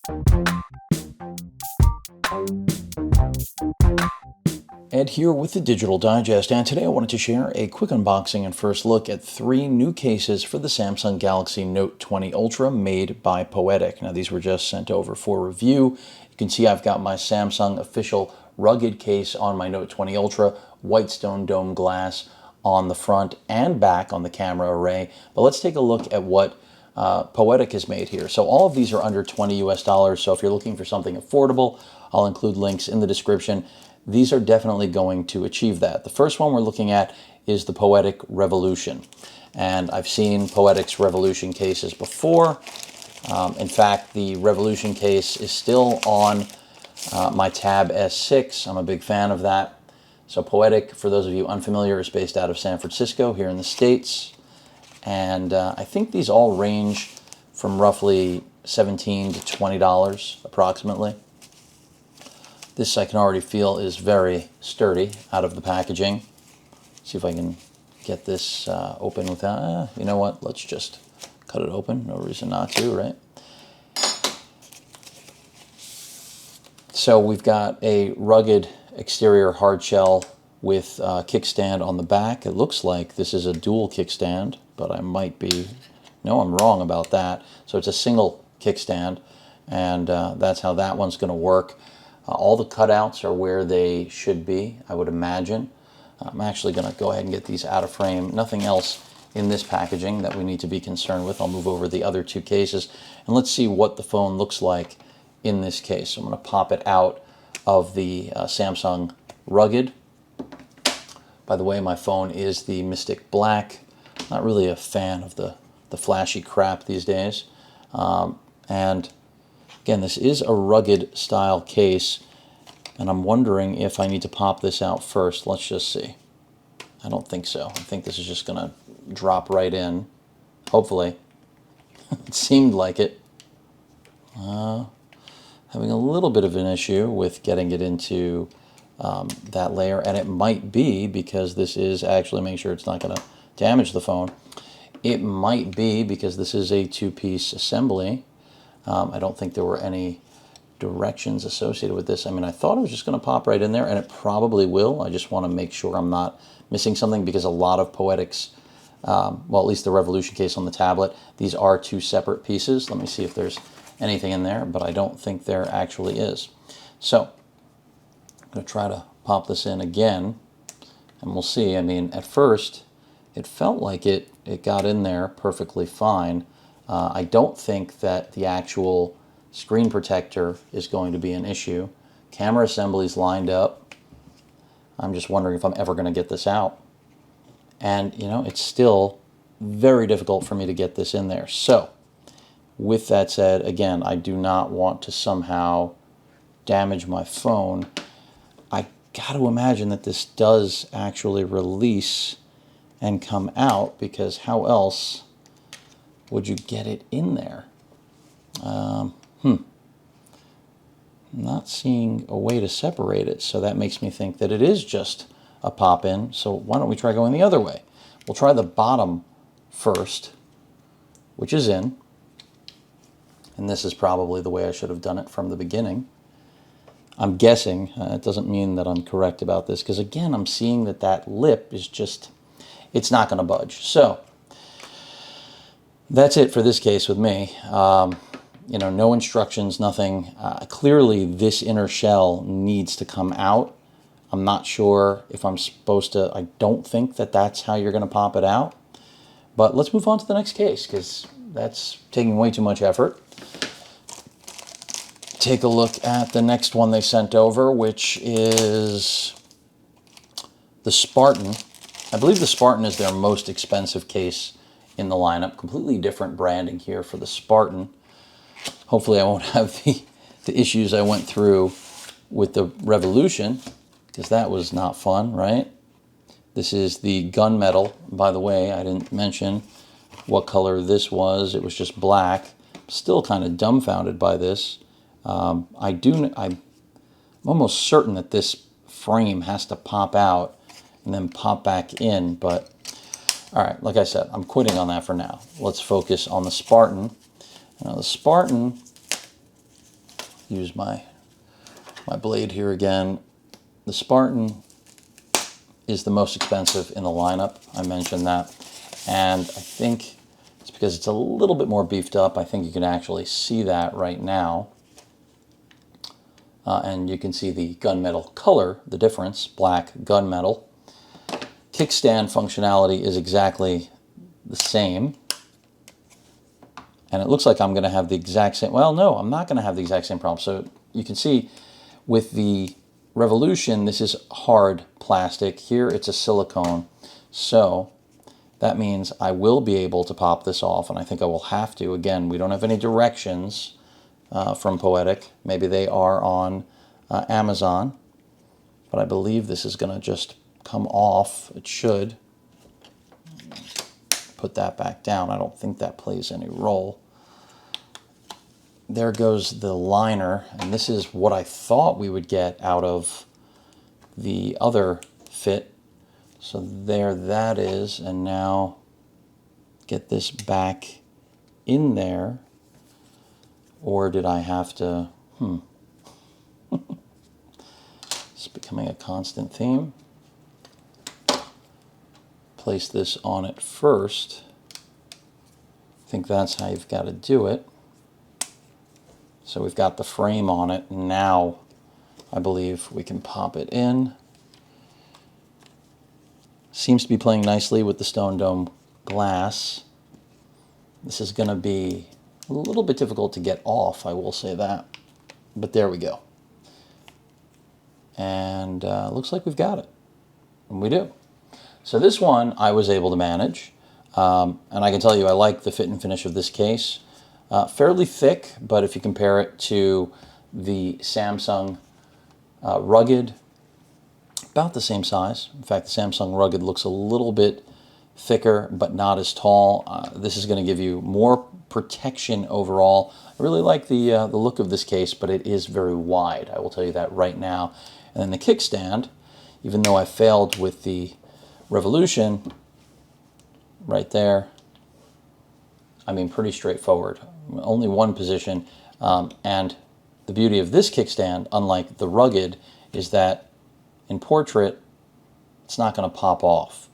Ed here with the Digital Digest, and today I wanted to share a quick unboxing and first look at 3 new cases for the Samsung Galaxy Note 20 Ultra made by Poetic. Now these were just sent over for review. You can see I've got my Samsung official rugged case on my Note 20 Ultra, Whitestone dome glass on the front and back on the camera array. But let's take a look at what Poetic has made here. So all of these are under $20 US, so if you're looking for something affordable, I'll include links in the description. These are definitely going to achieve that. The first one we're looking at is the Poetic Revolution. And I've seen Poetic's Revolution cases before. In fact, the Revolution case is still on my Tab S6. I'm a big fan of that. So Poetic, for those of you unfamiliar, is based out of San Francisco here in the States. And I think these all range from roughly $17 to $20 approximately. This I can already feel is very sturdy out of the packaging. See if I can get this open without, you know what, let's just cut it open. No reason not to, right? So we've got a rugged exterior hard shell with a kickstand on the back. It looks like this is a dual kickstand, but I might be, no, I'm wrong about that. So it's a single kickstand, and that's how that one's going to work. All the cutouts are where they should be, I would imagine. I'm actually going to go ahead and get these out of frame. Nothing else in this packaging that we need to be concerned with. I'll move over the other 2 cases, and let's see what the phone looks like in this case. So I'm going to pop it out of the Samsung Rugged. By the way, my phone is the Mystic Black. Not really a fan of the flashy crap these days. And again, this is a rugged style case, and I'm wondering if I need to pop this out first. Let's just see. I don't think so. I think this is just going to drop right in, hopefully. It seemed like it. Having a little bit of an issue with getting it into that layer, and it might be because this is actually, make sure it's not going to damage the phone. It might be because this is a 2-piece assembly. I don't think there were any directions associated with this. I mean, I thought it was just going to pop right in there, and it probably will. I just want to make sure I'm not missing something, because a lot of Poetic's, well, at least the Revolution case on the tablet, these are 2 separate pieces. Let me see if there's anything in there, but I don't think there actually is. So I'm going to try to pop this in again, and we'll see. I mean, at first, it felt like it got in there perfectly fine. I don't think that the actual screen protector is going to be an issue. Camera assembly's lined up. I'm just wondering if I'm ever going to get this out. And, you know, it's still very difficult for me to get this in there. So, with that said, again, I do not want to somehow damage my phone. I got to imagine that this does actually release and come out, because how else would you get it in there? Not seeing a way to separate it, so that makes me think that it is just a pop-in. So why don't we try going the other way? We'll try the bottom first, which is in. And this is probably the way I should have done it from the beginning. I'm guessing. It doesn't mean that I'm correct about this, because again, I'm seeing that that lip is just, it's not going to budge. So that's it for this case with me. You know, no instructions, nothing. Clearly, this inner shell needs to come out. I'm not sure if I'm supposed to. I don't think that that's how you're going to pop it out. But let's move on to the next case, because that's taking way too much effort. Take a look at the next one they sent over, which is the Spartan. I believe the Spartan is their most expensive case in the lineup. Completely different branding here for the Spartan. Hopefully I won't have the issues I went through with the Revolution, because that was not fun, right? This is the gunmetal. By the way, I didn't mention what color this was. It was just black. Still kind of dumbfounded by this. I'm almost certain that this frame has to pop out and then pop back in, but all right, like I said, I'm quitting on that for now. Let's focus on the Spartan. Now the Spartan use my blade here again. The Spartan is the most expensive in the lineup. I mentioned that. And I think it's because it's a little bit more beefed up. I think you can actually see that right now. And you can see the gunmetal color, the difference, black gunmetal. Kickstand functionality is exactly the same. And it looks like I'm going to have the exact same, well, no, I'm not going to have the exact same problem. So you can see with the Revolution, this is hard plastic. Here it's a silicone. So that means I will be able to pop this off, and I think I will have to. Again, we don't have any directions from Poetic. Maybe they are on Amazon, but I believe this is going to just come off. It should. Put that back down. I don't think that plays any role. There goes the liner, and this is what I thought we would get out of the other fit. So there that is, and now get this back in there. Or did I have to, It's becoming a constant theme. Place this on it first. I think that's how you've got to do it. So we've got the frame on it. Now I believe we can pop it in. Seems to be playing nicely with the stone dome glass. This is going to be a little bit difficult to get off, I will say that. But there we go. And looks like we've got it. And we do. So this one I was able to manage. And I can tell you I like the fit and finish of this case. Fairly thick, but if you compare it to the Samsung Rugged, about the same size. In fact, the Samsung Rugged looks a little bit thicker, but not as tall. This is going to give you more protection overall. I really like the look of this case, but it is very wide. I will tell you that right now. And then the kickstand, even though I failed with the Revolution, right there, I mean, pretty straightforward. Only one position. And the beauty of this kickstand, unlike the Rugged, is that in portrait, it's not going to pop off.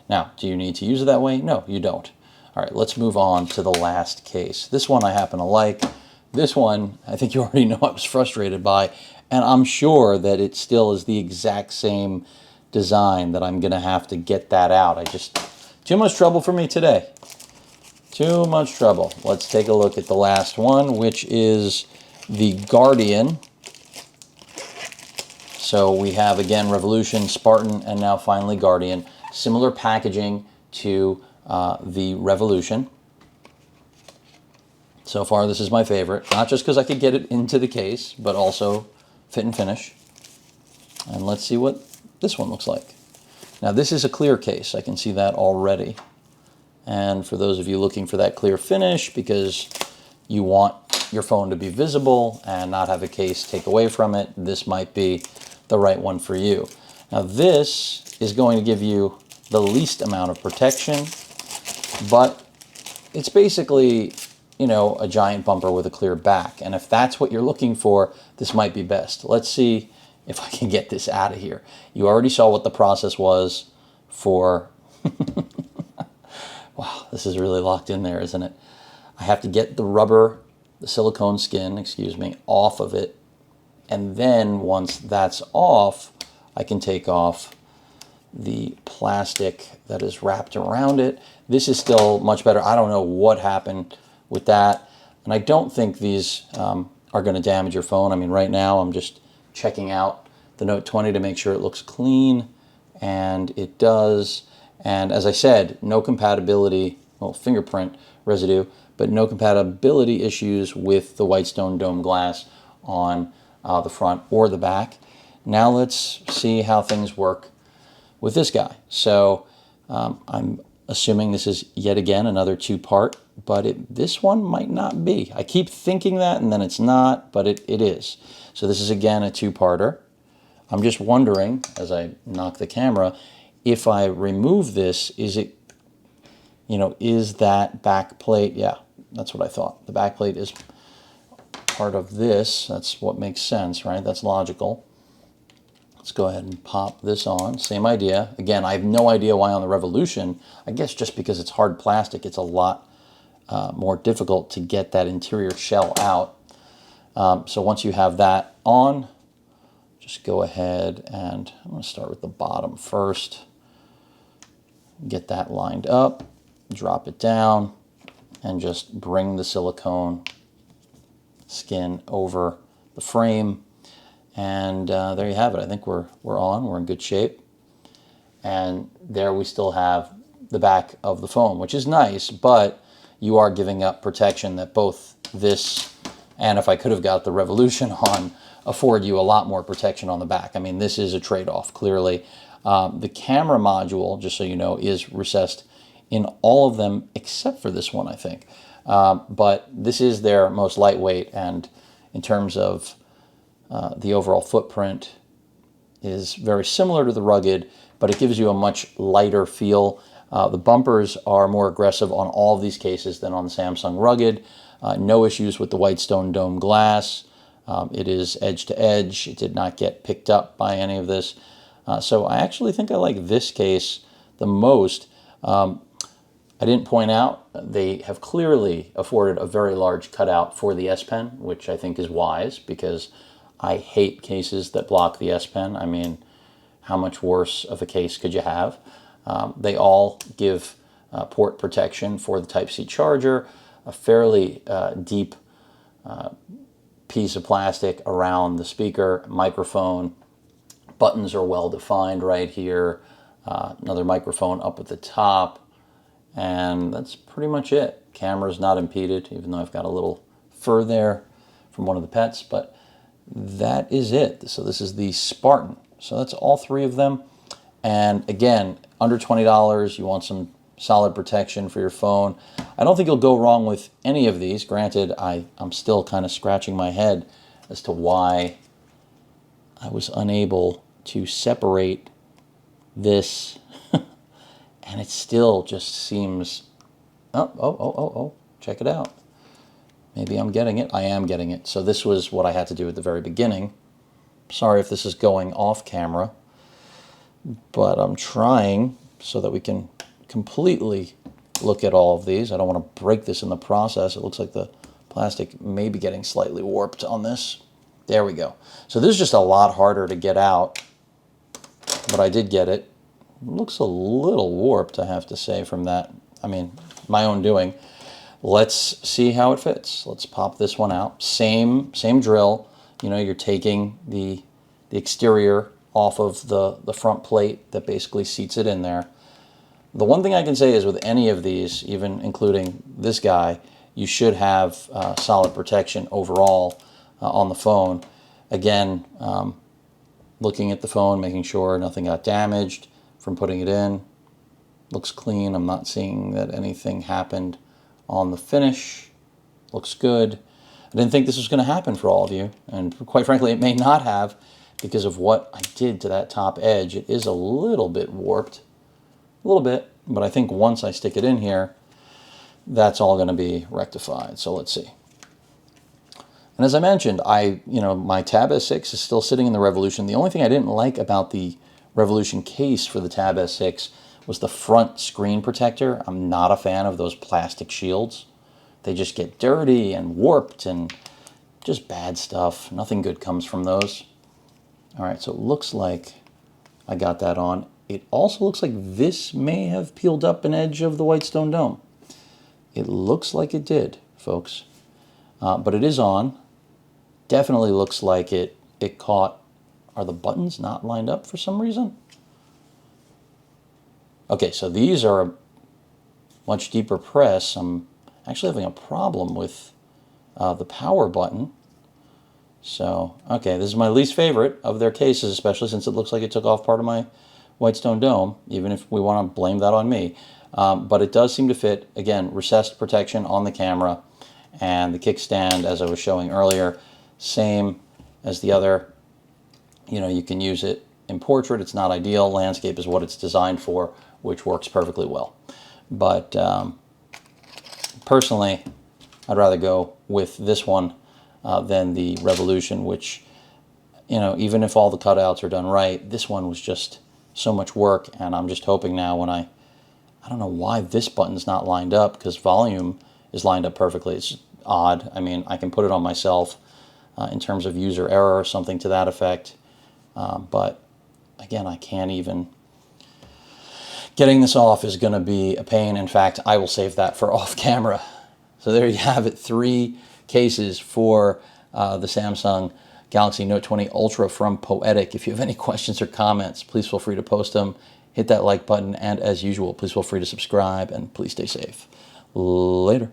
Now, do you need to use it that way? No, you don't. All right, let's move on to the last case. This one I happen to like. This one, I think you already know I was frustrated by, and I'm sure that it still is the exact same design that I'm going to have to get that out. Too much trouble for me today. Too much trouble. Let's take a look at the last one, which is the Guardian. So we have, again, Revolution, Spartan, and now finally Guardian. Similar packaging to the Revolution. So far, this is my favorite. Not just because I could get it into the case, but also fit and finish. And let's see what this one looks like. Now, this is a clear case. I can see that already. And for those of you looking for that clear finish because you want your phone to be visible and not have a case take away from it, this might be the right one for you. Now, this is going to give you the least amount of protection, but it's basically, you know, a giant bumper with a clear back. And if that's what you're looking for, this might be best. Let's see if I can get this out of here. You already saw what the process was for... Wow, this is really locked in there, isn't it? I have to get the silicone skin, off of it. And then once that's off, I can take off the plastic that is wrapped around it. This is still much better. I don't know what happened with that. And I don't think these are going to damage your phone. I mean, right now I'm just checking out the Note 20 to make sure it looks clean. And it does. And as I said, no compatibility, well, fingerprint residue, but no compatibility issues with the Whitestone dome glass on the front or the back. Now let's see how things work with this guy. So I'm assuming this is yet again another two-part, but this one might not be. I keep thinking that, and then it's not, but it is. So this is again a two-parter. I'm just wondering, as I knock the camera, if I remove this, is that back plate? Yeah, that's what I thought. The back plate is part of this. That's what makes sense, right? That's logical. Let's go ahead and pop this on. Same idea. Again, I have no idea why on the Revolution. I guess just because it's hard plastic, it's a lot more difficult to get that interior shell out. So once you have that on, just go ahead and I'm going to start with the bottom first. Get that lined up, drop it down, and just bring the silicone skin over the frame. And there you have it. I think we're on. We're in good shape. And there we still have the back of the phone, which is nice, but you are giving up protection that both this and if I could have got the Revolution on afford you a lot more protection on the back. I mean, this is a trade-off, clearly. The camera module, just so you know, is recessed in all of them except for this one, I think. But this is their most lightweight, and in terms of the overall footprint is very similar to the Rugged, but it gives you a much lighter feel. The bumpers are more aggressive on all of these cases than on the Samsung Rugged. No issues with the Whitestone dome glass. It is edge to edge. It did not get picked up by any of this. So I actually think I like this case the most. I didn't point out, they have clearly afforded a very large cutout for the S Pen, which I think is wise because I hate cases that block the S Pen. I mean, how much worse of a case could you have? They all give port protection for the Type-C charger, a fairly deep piece of plastic around the speaker, microphone. Buttons are well defined right here. Another microphone up at the top. And that's pretty much it. Camera's not impeded, even though I've got a little fur there from one of the pets, but that is it. So this is the Spartan. So that's all three of them. And again, under $20, you want some solid protection for your phone. I don't think you'll go wrong with any of these. Granted, I'm still kind of scratching my head as to why I was unable to separate this. And it still just seems, oh, check it out. Maybe I'm getting it. I am getting it. So this was what I had to do at the very beginning. Sorry if this is going off camera, but I'm trying so that we can completely look at all of these. I don't want to break this in the process. It looks like the plastic may be getting slightly warped on this. There we go. So this is just a lot harder to get out, but I did get it. Looks a little warped, I have to say, from that. I mean, my own doing. Let's see how it fits. Let's pop this one out. Same drill. You know, you're taking the exterior off of the front plate that basically seats it in there. The one thing I can say is with any of these, even including this guy, you should have solid protection overall on the phone. Again, looking at the phone, making sure nothing got damaged from putting it in. Looks clean. I'm not seeing that anything happened on the finish. Looks good. I didn't think this was going to happen for all of you, and quite frankly it may not have because of what I did to that top edge. It is a little bit warped, a little bit, but I think once I stick it in here, that's all going to be rectified. So let's see. And as I mentioned, my Tab S6 is still sitting in the Revolution. The only thing I didn't like about the Revolution case for the Tab S6 was the front screen protector. I'm not a fan of those plastic shields. They just get dirty and warped and just bad stuff. Nothing good comes from those. All right, so it looks like I got that on. It also looks like this may have peeled up an edge of the Whitestone dome. It looks like it did, folks. But it is on. Definitely looks like it caught. Are the buttons not lined up for some reason? Okay, so these are a much deeper press. I'm actually having a problem with the power button. So, okay, this is my least favorite of their cases, especially since it looks like it took off part of my Whitestone dome, even if we want to blame that on me. But it does seem to fit. Again, recessed protection on the camera, and the kickstand, as I was showing earlier, same as the other. You know, you can use it in portrait. It's not ideal. Landscape is what it's designed for, which works perfectly well. But personally, I'd rather go with this one. than the Revolution, which, you know, even if all the cutouts are done right, this one was just so much work. And I'm just hoping now when I don't know why this button's not lined up, because volume is lined up perfectly. It's odd. I mean, I can put it on myself in terms of user error or something to that effect. But again, I can't even. Getting this off is going to be a pain. In fact, I will save that for off camera. So there you have it. 3 cases for the Samsung Galaxy Note 20 Ultra from Poetic. If you have any questions or comments, please feel free to post them. Hit that like button. And as usual, please feel free to subscribe and please stay safe. Later.